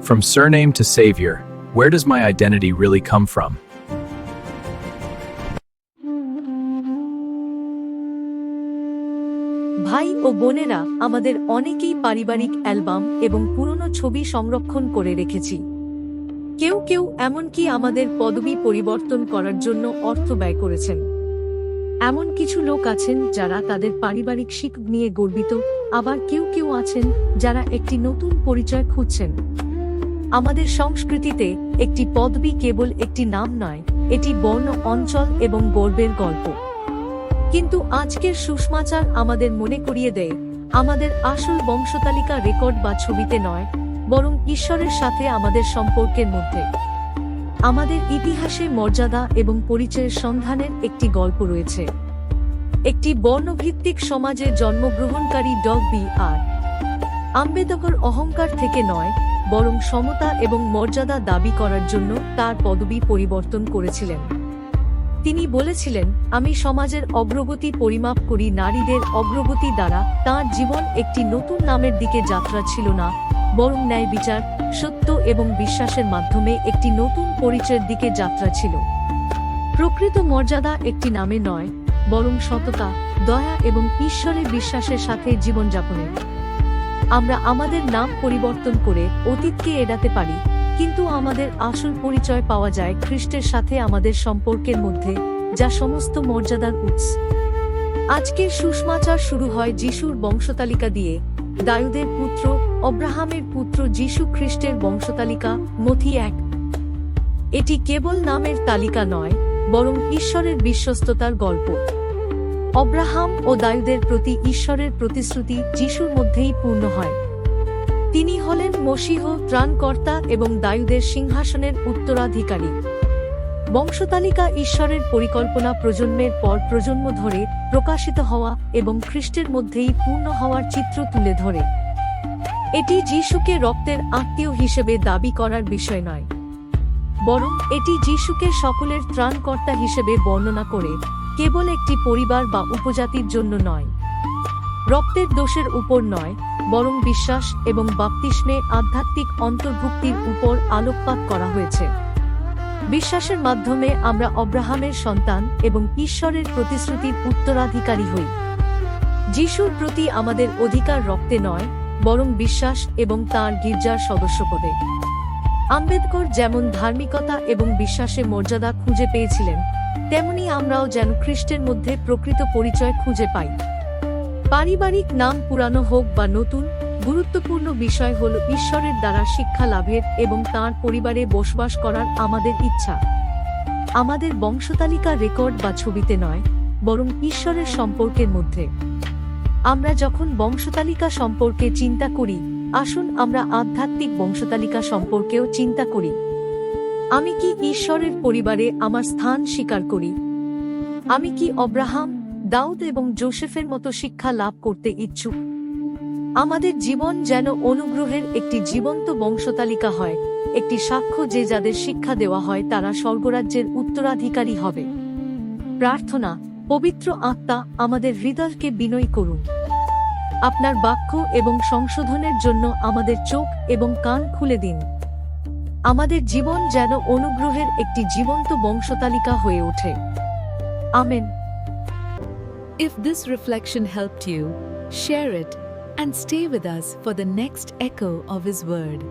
From surname to savior, where does my identity really come from? ভাই ও বোনেরা, আমাদের অনেকেই পারিবারিক অ্যালবাম এবং পুরনো ছবি সংরক্ষণ করে রেখেছি। কেউ কেউ এমনকি আমাদের পদবি পরিবর্তন করার জন্য অর্থ ব্যয় করেছেন। এমন কিছু লোক আছেন যারা তাদের পারিবারিক শিক নিয়ে গর্বিত, আবার কেউ কেউ আছেন যারা একটি নতুন পরিচয় খুঁজছেন। আমাদের সংস্কৃতিতে একটি পদবি কেবল একটি নাম নয়, এটি বর্ণ, অঞ্চল এবং গর্বের গল্প। কিন্তু আজকের সুসমাচার আমাদের মনে করিয়ে দেয়, আমাদের আসল বংশতালিকা রেকর্ড বা ছবিতে নয়, বরং ঈশ্বরের সাথে আমাদের সম্পর্কের মধ্যে। আমাদের ইতিহাসে মর্যাদা এবং পরিচয়ের সন্ধানের একটি গল্প রয়েছে। একটি বর্ণভিত্তিক সমাজে জন্মগ্রহণকারী ড.বি.আর. আম্বেদকর অহংকার থেকে নয়, বরং সমতা এবং মর্যাদা দাবি করার জন্য তার পদবি পরিবর্তন করেছিলেন। তিনি বলেছিলেন, আমি সমাজের অগ্রগতি পরিমাপ করি নারীদের অগ্রগতি দ্বারা। তাঁর জীবন একটি নতুন নামের দিকে যাত্রা ছিল না, বরং ন্যায়, বিচার, সত্য এবং বিশ্বাসের মাধ্যমে একটি নতুন পরিচয়ের দিকে যাত্রা ছিল। প্রকৃত মর্যাদা একটি নামে নয়, বরং সততা, দয়া এবং ঈশ্বরের বিশ্বাসের সাথে জীবনযাপনের। আমরা আমাদের নাম পরিবর্তন করে অতীতকে এড়াতে পারি, কিন্তু আমাদের আসল পরিচয় পাওয়া যায় খ্রিস্টের সাথে আমাদের সম্পর্কের মধ্যে, যা সমস্ত মর্যাদার উৎস। আজকের সুসমাচার শুরু হয় যিশুর বংশতালিকা দিয়ে। দাউদের পুত্র, অব্রাহামের পুত্র যিশু খ্রিস্টের বংশতালিকা, মথি 1। এটি কেবল নামের তালিকা নয়, বরং ঈশ্বরের বিশ্বস্ততার গল্প। অব্রাহাম ও দাউদের প্রতি ঈশ্বরের প্রতিশ্রুতি যিশুর মধ্যেই পূর্ণ হয়। তিনি হলেন মশীহ, ত্রাণকর্তা এবং দাউদের সিংহাসনের উত্তরাধিকারী। বংশতালিকা ঈশ্বরের পরিকল্পনা প্রজন্মের পর প্রজন্ম ধরে প্রকাশিত হওয়া এবং খ্রিস্টের মধ্যেই পূর্ণ হওয়ার চিত্র তুলে ধরে। এটি যিশুকে রক্তের আত্মীয় হিসেবে দাবি করার বিষয় নয়, বরং এটি যিশুকে সকলের ত্রাণকর্তা হিসেবে বর্ণনা করে, কেবল একটি পরিবার বা উপজাতির জন্য নয়। রক্তের দোষের উপর নয়, বরং বিশ্বাস এবং বাপ্তিস্মে আধ্যাত্মিক অন্তর্ভুক্তির উপর আলোকপাত করা হয়েছে। বিশ্বাসের মাধ্যমে আমরা অব্রাহামের সন্তান এবং ঈশ্বরের প্রতিশ্রুতির উত্তরাধিকারী হই। যিশুর প্রতি আমাদের অধিকার রক্তে নয়, বরং বিশ্বাস এবং তাঁর গির্জার সদস্যপদে। আম্বেদকর যেমন ধার্মিকতা এবং বিশ্বাসে মর্যাদা খুঁজে পেয়েছিলেন, তেমনি আমরাও যেন খ্রিস্টের মধ্যে প্রকৃত পরিচয় খুঁজে পাই। পারিবারিক নাম পুরানো হোক বা নতুন, গুরুত্বপূর্ণ বিষয় হল ঈশ্বরের দ্বারা শিক্ষা লাভের এবং তাঁর পরিবারে বসবাস করার আমাদের ইচ্ছা। আমাদের বংশতালিকা রেকর্ড বা ছবিতে নয়, বরং ঈশ্বরের সম্পর্কের মধ্যে। আমরা যখন বংশতালিকা সম্পর্কে চিন্তা করি, আসুন আমরা আধ্যাত্মিক বংশতালিকা সম্পর্কেও চিন্তা করি। আমি কি ঈশ্বরের পরিবারে আমার স্থান স্বীকার করি? আমি কি অব্রাহাম, দাউদ এবং যোসেফের মতো শিক্ষা লাভ করতে ইচ্ছুক? আমাদের জীবন যেন অনুগ্রহের একটি জীবন্ত বংশতালিকা হয়, একটি সাক্ষ্য যে যাদের শিক্ষা দেওয়া হয় তারা স্বর্গরাজ্যের উত্তরাধিকারী হবে। প্রার্থনা। পবিত্র আত্মা, আমাদের হৃদয়কে বিনয়ী করুন। আপনার বাক্য এবং সংশোধনের জন্য আমাদের চোখ এবং কান খুলে দিন। আমাদের জীবন যেন অনুগ্রহের একটি জীবন্ত বংশতালিকা হয়ে ওঠে। Amen. If this reflection helped you, share it and stay with us for the next echo of His Word.